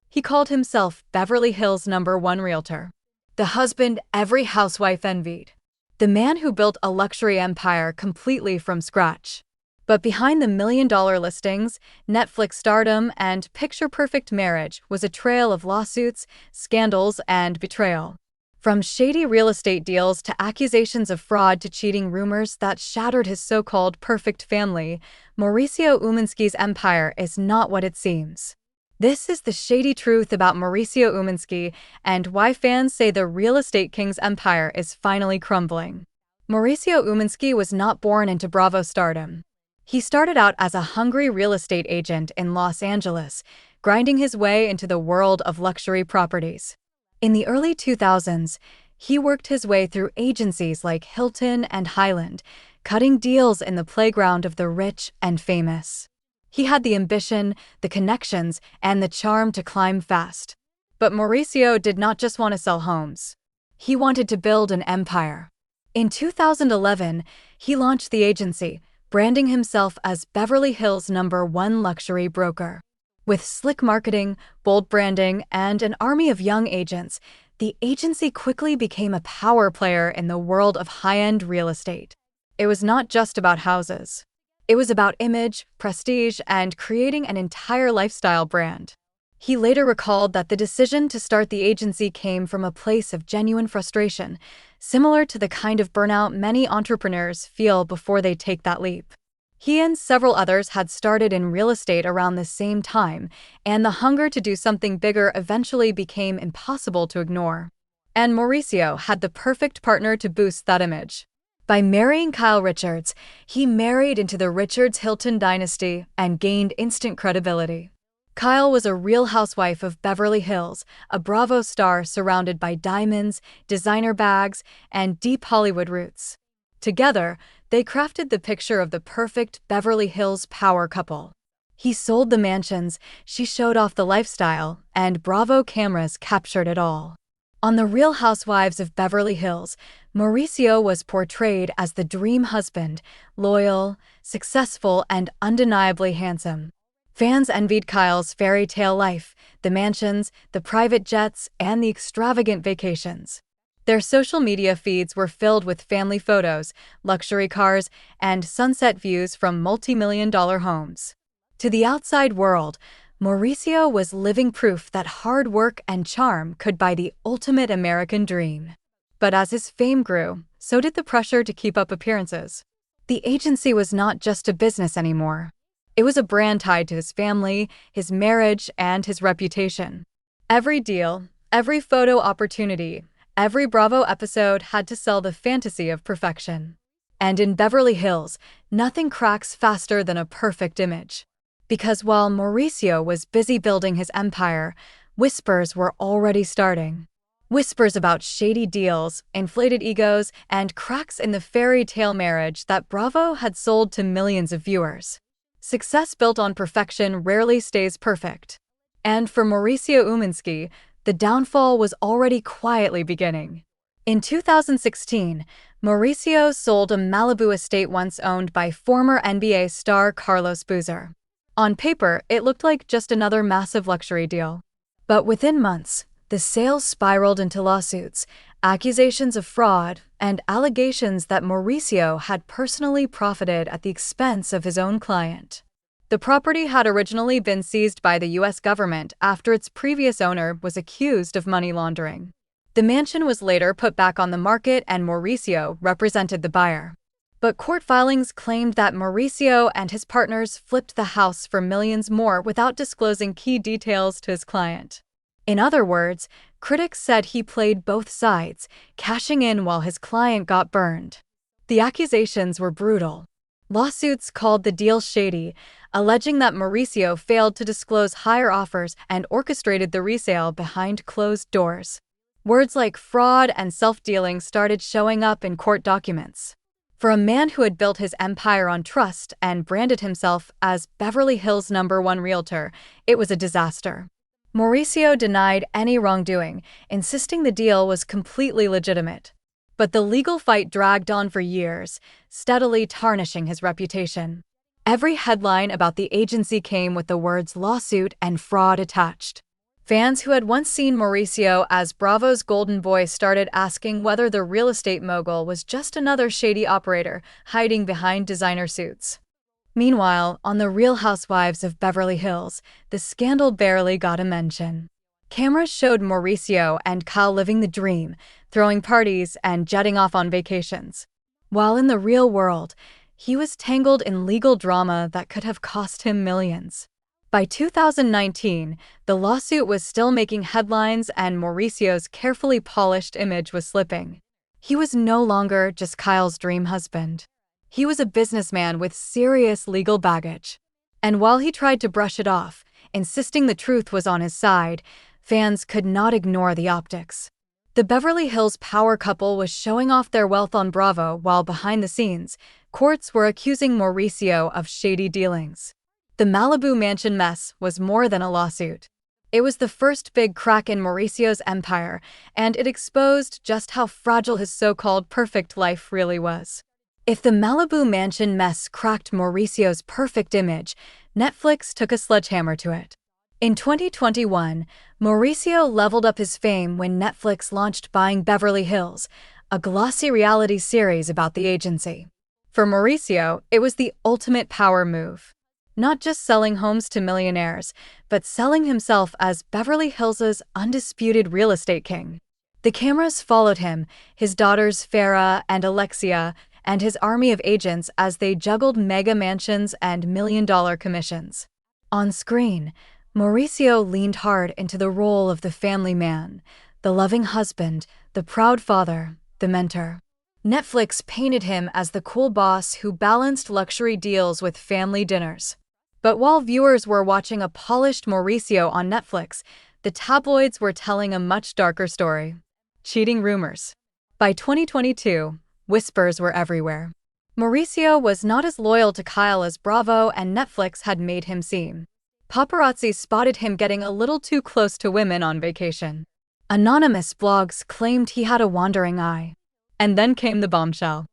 He called himself Beverly Hills #1 realtor. The husband every housewife envied. The man who built a luxury empire completely from scratch. But behind the million-dollar listings, Netflix stardom, and picture-perfect marriage was a trail of lawsuits, scandals, and betrayal. From shady real estate deals to accusations of fraud to cheating rumors that shattered his so-called perfect family, Mauricio Umansky's empire is not what it seems. This is the shady truth about Mauricio Umansky and why fans say the real estate king's empire is finally crumbling. Mauricio Umansky was not born into Bravo stardom. He started out as a hungry real estate agent in Los Angeles, grinding his way into the world of luxury properties. In the early 2000s, he worked his way through agencies like Hilton and Highland, cutting deals in the playground of the rich and famous. He had the ambition, the connections, and the charm to climb fast. But Mauricio did not just want to sell homes. He wanted to build an empire. In 2011, he launched the agency, branding himself as Beverly Hills #1 luxury broker. With slick marketing, bold branding, and an army of young agents, the agency quickly became a power player in the world of high-end real estate. It was not just about houses. It was about image, prestige, and creating an entire lifestyle brand. He later recalled that the decision to start the agency came from a place of genuine frustration, similar to the kind of burnout many entrepreneurs feel before they take that leap. He and several others had started in real estate around the same time, and the hunger to do something bigger eventually became impossible to ignore. And Mauricio had the perfect partner to boost that image. By marrying Kyle Richards, he married into the Richards-Hilton dynasty and gained instant credibility. Kyle was a Real Housewife of Beverly Hills, a Bravo star surrounded by diamonds, designer bags, and deep Hollywood roots. Together, they crafted the picture of the perfect Beverly Hills power couple. He sold the mansions, she showed off the lifestyle, and Bravo cameras captured it all. On The Real Housewives of Beverly Hills, Mauricio was portrayed as the dream husband, loyal, successful, and undeniably handsome. Fans envied Kyle's fairy tale life, the mansions, the private jets, and the extravagant vacations. Their social media feeds were filled with family photos, luxury cars, and sunset views from multi-million-dollar homes. To the outside world, Mauricio was living proof that hard work and charm could buy the ultimate American dream. But as his fame grew, so did the pressure to keep up appearances. The agency was not just a business anymore. It was a brand tied to his family, his marriage, and his reputation. Every deal, every photo opportunity, every Bravo episode had to sell the fantasy of perfection. And in Beverly Hills, nothing cracks faster than a perfect image. Because while Mauricio was busy building his empire, whispers were already starting. Whispers about shady deals, inflated egos, and cracks in the fairy tale marriage that Bravo had sold to millions of viewers. Success built on perfection rarely stays perfect. And for Mauricio Umansky, the downfall was already quietly beginning. In 2016, Mauricio sold a Malibu estate once owned by former NBA star Carlos Boozer. On paper, it looked like just another massive luxury deal. But within months, the sales spiraled into lawsuits, accusations of fraud, and allegations that Mauricio had personally profited at the expense of his own client. The property had originally been seized by the U.S. government after its previous owner was accused of money laundering. The mansion was later put back on the market and Mauricio represented the buyer. But court filings claimed that Mauricio and his partners flipped the house for millions more without disclosing key details to his client. In other words, critics said he played both sides, cashing in while his client got burned. The accusations were brutal. Lawsuits called the deal shady, alleging that Mauricio failed to disclose higher offers and orchestrated the resale behind closed doors. Words like fraud and self-dealing started showing up in court documents. For a man who had built his empire on trust and branded himself as Beverly Hills #1 realtor, it was a disaster. Mauricio denied any wrongdoing, insisting the deal was completely legitimate. But the legal fight dragged on for years, steadily tarnishing his reputation. Every headline about the agency came with the words lawsuit and fraud attached. Fans who had once seen Mauricio as Bravo's golden boy started asking whether the real estate mogul was just another shady operator hiding behind designer suits. Meanwhile, on the Real Housewives of Beverly Hills, the scandal barely got a mention. Cameras showed Mauricio and Kyle living the dream, throwing parties and jetting off on vacations. While in the real world, he was tangled in legal drama that could have cost him millions. By 2019, the lawsuit was still making headlines and Mauricio's carefully polished image was slipping. He was no longer just Kyle's dream husband. He was a businessman with serious legal baggage. And while he tried to brush it off, insisting the truth was on his side, fans could not ignore the optics. The Beverly Hills power couple was showing off their wealth on Bravo while behind the scenes, courts were accusing Mauricio of shady dealings. The Malibu mansion mess was more than a lawsuit. It was the first big crack in Mauricio's empire, and it exposed just how fragile his so-called perfect life really was. If the Malibu mansion mess cracked Mauricio's perfect image, Netflix took a sledgehammer to it. In 2021, Mauricio leveled up his fame when Netflix launched Buying Beverly Hills, a glossy reality series about the agency. For Mauricio, it was the ultimate power move. Not just selling homes to millionaires, but selling himself as Beverly Hills' undisputed real estate king. The cameras followed him, his daughters Farrah and Alexia, and his army of agents as they juggled mega mansions and million-dollar commissions. On screen, Mauricio leaned hard into the role of the family man, the loving husband, the proud father, the mentor. Netflix painted him as the cool boss who balanced luxury deals with family dinners. But while viewers were watching a polished Mauricio on Netflix, the tabloids were telling a much darker story. Cheating rumors. By 2022, whispers were everywhere. Mauricio was not as loyal to Kyle as Bravo and Netflix had made him seem. Paparazzi spotted him getting a little too close to women on vacation. Anonymous blogs claimed he had a wandering eye. And then came the bombshell.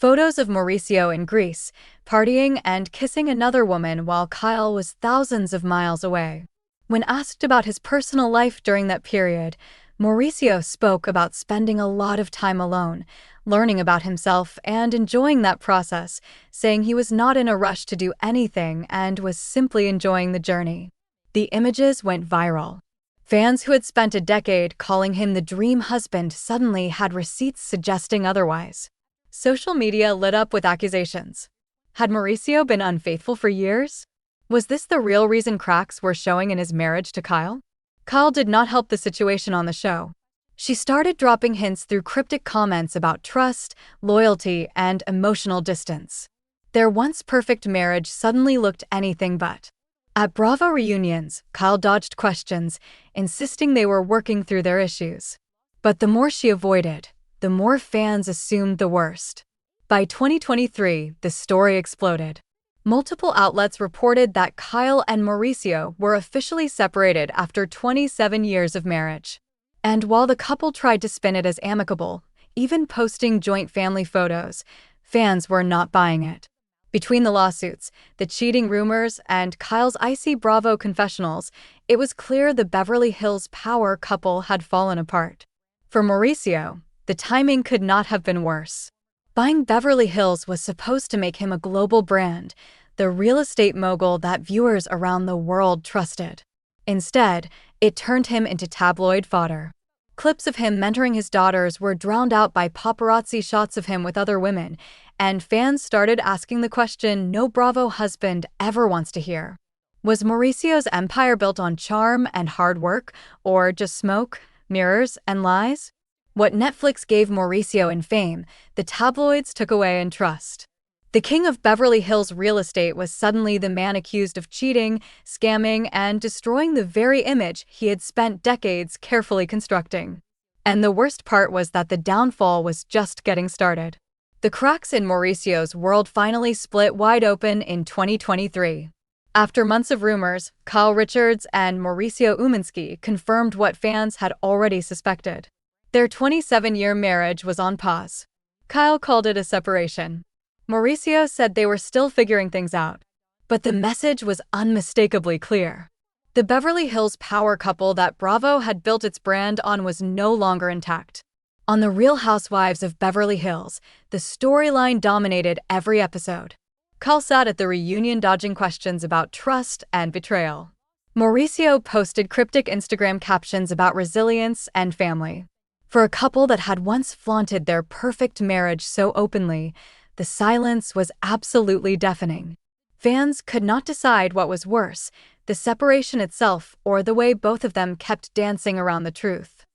Photos of Mauricio in Greece, partying and kissing another woman while Kyle was thousands of miles away. When asked about his personal life during that period, Mauricio spoke about spending a lot of time alone, learning about himself and enjoying that process, saying he was not in a rush to do anything and was simply enjoying the journey. The images went viral. Fans who had spent a decade calling him the dream husband suddenly had receipts suggesting otherwise. Social media lit up with accusations. Had Mauricio been unfaithful for years? Was this the real reason cracks were showing in his marriage to Kyle? Kyle did not help the situation on the show. She started dropping hints through cryptic comments about trust, loyalty, and emotional distance. Their once perfect marriage suddenly looked anything but. At Bravo reunions, Kyle dodged questions, insisting they were working through their issues. But the more she avoided, the more fans assumed the worst. By 2023, the story exploded. Multiple outlets reported that Kyle and Mauricio were officially separated after 27 years of marriage. And while the couple tried to spin it as amicable, even posting joint family photos, fans were not buying it. Between the lawsuits, the cheating rumors, and Kyle's icy Bravo confessionals, it was clear the Beverly Hills power couple had fallen apart. For Mauricio, the timing could not have been worse. Buying Beverly Hills was supposed to make him a global brand, the real estate mogul that viewers around the world trusted. Instead, it turned him into tabloid fodder. Clips of him mentoring his daughters were drowned out by paparazzi shots of him with other women, and fans started asking the question no Bravo husband ever wants to hear. Was Mauricio's empire built on charm and hard work, or just smoke, mirrors, and lies? What Netflix gave Mauricio in fame, the tabloids took away in trust. The king of Beverly Hills real estate was suddenly the man accused of cheating, scamming, and destroying the very image he had spent decades carefully constructing. And the worst part was that the downfall was just getting started. The cracks in Mauricio's world finally split wide open in 2023. After months of rumors, Kyle Richards and Mauricio Umansky confirmed what fans had already suspected. Their 27-year marriage was on pause. Kyle called it a separation. Mauricio said they were still figuring things out. But the message was unmistakably clear. The Beverly Hills power couple that Bravo had built its brand on was no longer intact. On The Real Housewives of Beverly Hills, the storyline dominated every episode. Kyle sat at the reunion dodging questions about trust and betrayal. Mauricio posted cryptic Instagram captions about resilience and family. For a couple that had once flaunted their perfect marriage so openly, the silence was absolutely deafening. Fans could not decide what was worse, the separation itself or the way both of them kept dancing around the truth.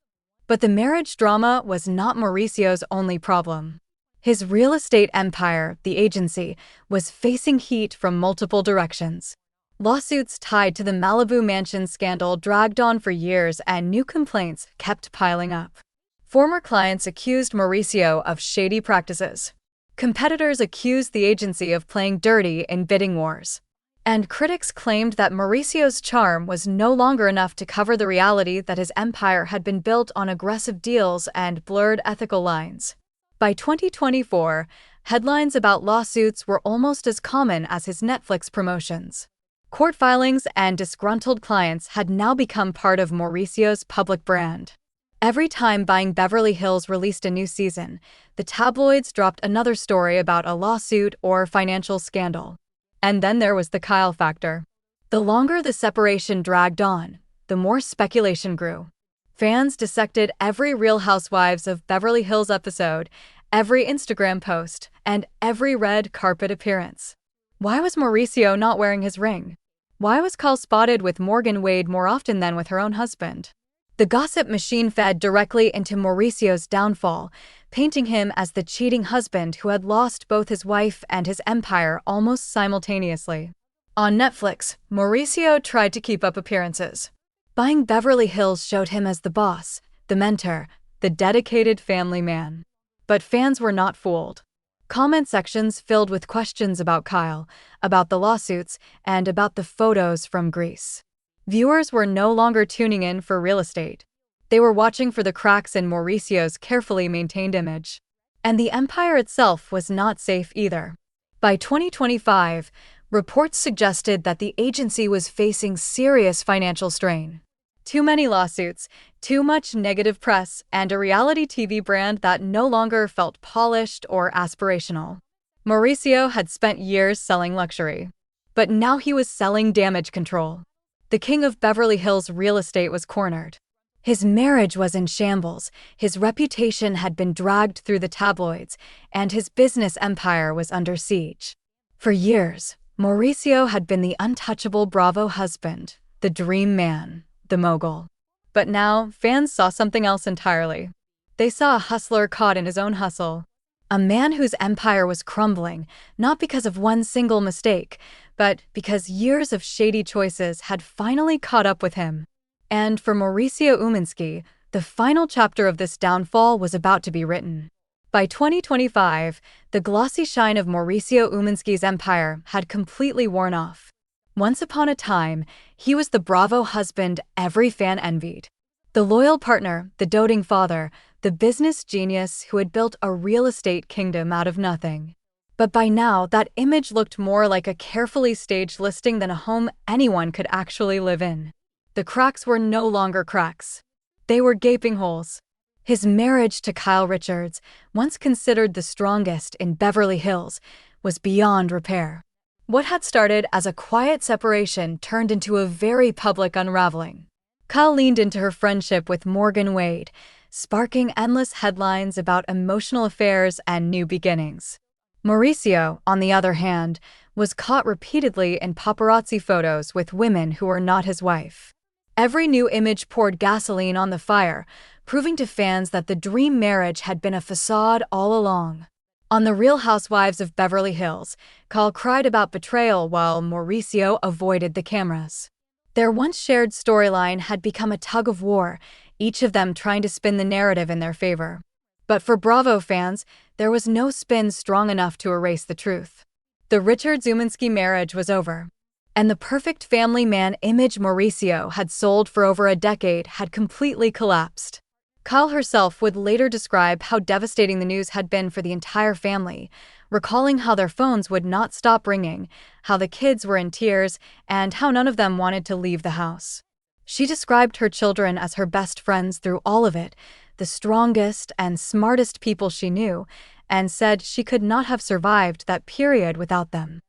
But the marriage drama was not Mauricio's only problem. His real estate empire, the agency, was facing heat from multiple directions. Lawsuits tied to the Malibu mansion scandal dragged on for years and new complaints kept piling up. Former clients accused Mauricio of shady practices. Competitors accused the agency of playing dirty in bidding wars. And critics claimed that Mauricio's charm was no longer enough to cover the reality that his empire had been built on aggressive deals and blurred ethical lines. By 2024, headlines about lawsuits were almost as common as his Netflix promotions. Court filings and disgruntled clients had now become part of Mauricio's public brand. Every time Buying Beverly Hills released a new season, the tabloids dropped another story about a lawsuit or financial scandal. And then there was the Kyle factor. The longer the separation dragged on, the more speculation grew. Fans dissected every Real Housewives of Beverly Hills episode, every Instagram post, and every red carpet appearance. Why was Mauricio not wearing his ring? Why was Kyle spotted with Morgan Wade more often than with her own husband? The gossip machine fed directly into Mauricio's downfall, painting him as the cheating husband who had lost both his wife and his empire almost simultaneously. On Netflix, Mauricio tried to keep up appearances. Buying Beverly Hills showed him as the boss, the mentor, the dedicated family man. But fans were not fooled. Comment sections filled with questions about Kyle, about the lawsuits, and about the photos from Greece. Viewers were no longer tuning in for real estate. They were watching for the cracks in Mauricio's carefully maintained image. And the empire itself was not safe either. By 2025, reports suggested that the agency was facing serious financial strain. Too many lawsuits, too much negative press, and a reality TV brand that no longer felt polished or aspirational. Mauricio had spent years selling luxury. But now he was selling damage control. The king of Beverly Hills real estate was cornered. His marriage was in shambles, his reputation had been dragged through the tabloids, and his business empire was under siege. For years, Mauricio had been the untouchable Bravo husband, the dream man, the mogul. But now, fans saw something else entirely. They saw a hustler caught in his own hustle. A man whose empire was crumbling, not because of one single mistake, but because years of shady choices had finally caught up with him. And for Mauricio Umansky, the final chapter of this downfall was about to be written. By 2025, the glossy shine of Mauricio Umansky's empire had completely worn off. Once upon a time, he was the Bravo husband every fan envied. The loyal partner, the doting father, the business genius who had built a real estate kingdom out of nothing. But by now, that image looked more like a carefully staged listing than a home anyone could actually live in. The cracks were no longer cracks. They were gaping holes. His marriage to Kyle Richards, once considered the strongest in Beverly Hills, was beyond repair. What had started as a quiet separation turned into a very public unraveling. Kyle leaned into her friendship with Morgan Wade, sparking endless headlines about emotional affairs and new beginnings. Mauricio, on the other hand, was caught repeatedly in paparazzi photos with women who were not his wife. Every new image poured gasoline on the fire, proving to fans that the dream marriage had been a facade all along. On The Real Housewives of Beverly Hills, Kyle cried about betrayal while Mauricio avoided the cameras. Their once shared storyline had become a tug-of-war, each of them trying to spin the narrative in their favor. But for Bravo fans, there was no spin strong enough to erase the truth. The Richards-Umansky marriage was over. And the perfect family man image Mauricio had sold for over a decade had completely collapsed. Kyle herself would later describe how devastating the news had been for the entire family, recalling how their phones would not stop ringing, how the kids were in tears, and how none of them wanted to leave the house. She described her children as her best friends through all of it, the strongest and smartest people she knew, and said she could not have survived that period without them.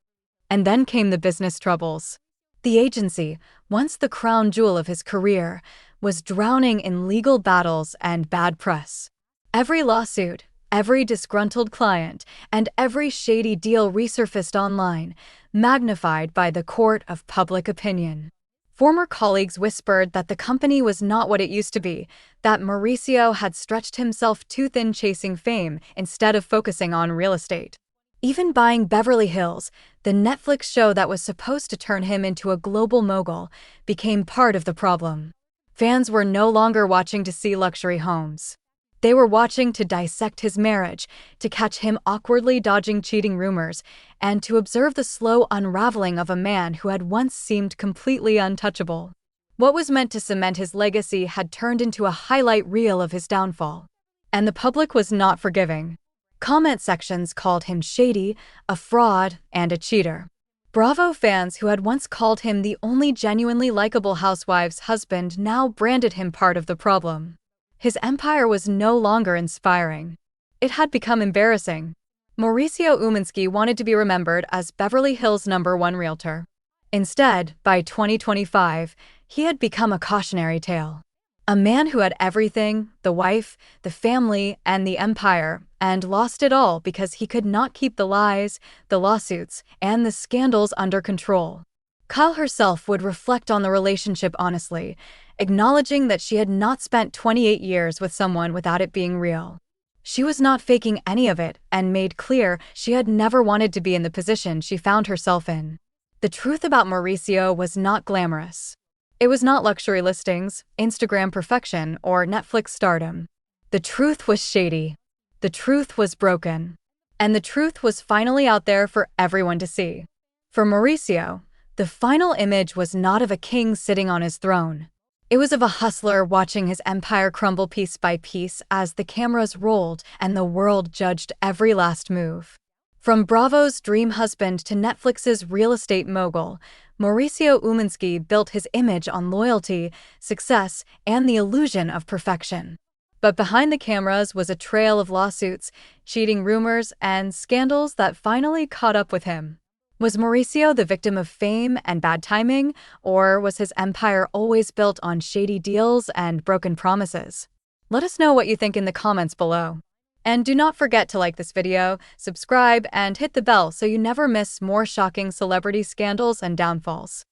And then came the business troubles. The agency, once the crown jewel of his career, was drowning in legal battles and bad press. Every lawsuit, every disgruntled client, and every shady deal resurfaced online, magnified by the court of public opinion. Former colleagues whispered that the company was not what it used to be, that Mauricio had stretched himself too thin chasing fame instead of focusing on real estate. Even buying Beverly Hills, the Netflix show that was supposed to turn him into a global mogul, became part of the problem. Fans were no longer watching to see luxury homes. They were watching to dissect his marriage, to catch him awkwardly dodging cheating rumors, and to observe the slow unraveling of a man who had once seemed completely untouchable. What was meant to cement his legacy had turned into a highlight reel of his downfall. And the public was not forgiving. Comment sections called him shady, a fraud, and a cheater. Bravo fans who had once called him the only genuinely likable housewife's husband now branded him part of the problem. His empire was no longer inspiring. It had become embarrassing. Mauricio Umansky wanted to be remembered as Beverly Hills' #1 realtor. Instead, by 2025, he had become a cautionary tale. A man who had everything, the wife, the family, and the empire, and lost it all because he could not keep the lies, the lawsuits, and the scandals under control. Kyle herself would reflect on the relationship honestly, acknowledging that she had not spent 28 years with someone without it being real. She was not faking any of it and made clear she had never wanted to be in the position she found herself in. The truth about Mauricio was not glamorous. It was not luxury listings, Instagram perfection, or Netflix stardom. The truth was shady. The truth was broken. And the truth was finally out there for everyone to see. For Mauricio, the final image was not of a king sitting on his throne. It was of a hustler watching his empire crumble piece by piece as the cameras rolled and the world judged every last move. From Bravo's dream husband to Netflix's real estate mogul, Mauricio Umansky built his image on loyalty, success, and the illusion of perfection. But behind the cameras was a trail of lawsuits, cheating rumors, and scandals that finally caught up with him. Was Mauricio the victim of fame and bad timing, or was his empire always built on shady deals and broken promises? Let us know what you think in the comments below. And do not forget to like this video, subscribe, and hit the bell so you never miss more shocking celebrity scandals and downfalls.